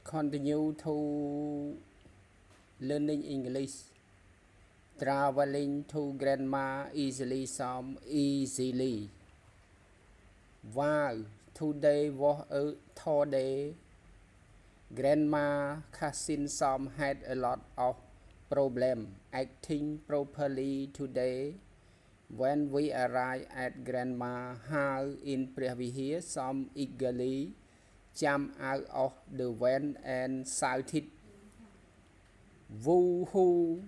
Continue to learning English. Traveling to grandma easily some easily. Wow, today was a third day. Grandma cousin some had a lot of problem acting properly today. When we arrived at grandma house in Previhir, some eagerly jumped out of the van and shouted, "Woohoo!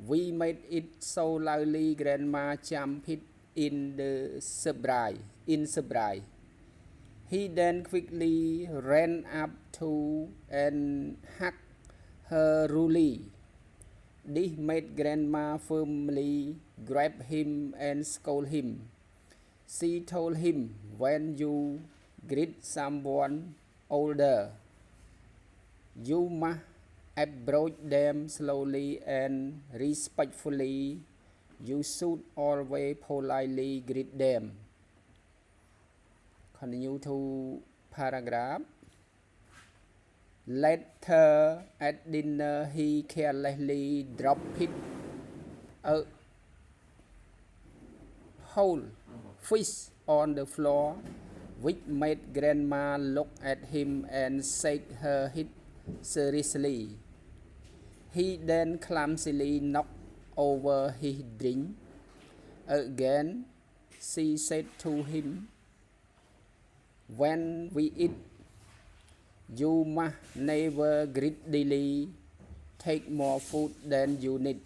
We made it so loudly!" Grandma jumped in surprise. He then quickly ran up to and hugged her rudely. This made Grandma firmly grab him and scold him. She told him, "When you greet someone older, you must approach them slowly and respectfully. You should always politely greet them." Continue to paragraph. Later at dinner, he carelessly dropped a whole fish on the floor, which made Grandma look at him and shake her head seriously. He then clumsily knocked over his drink. Again, she said to him, "When we eat, you must never greedily take more food than you need."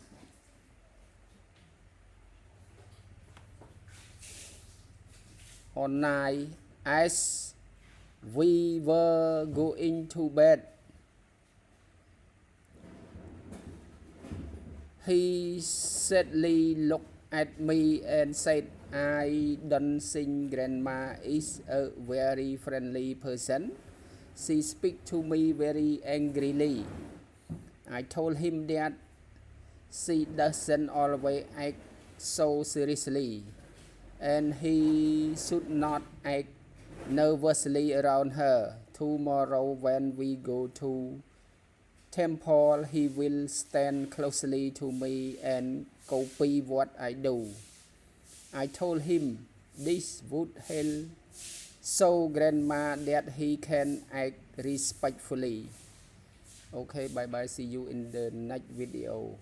On night, as we were going to bed, he sadly looked at me and said, "I don't think Grandma is a very friendly person. She speaks to me very angrily." I told him that she doesn't always act so seriously, and he should not act nervously around her. Tomorrow when we go to temple, he will stand closely to me and copy what I do. I told him this would help show Grandma that he can act respectfully. Okay, bye bye. See you in the next video.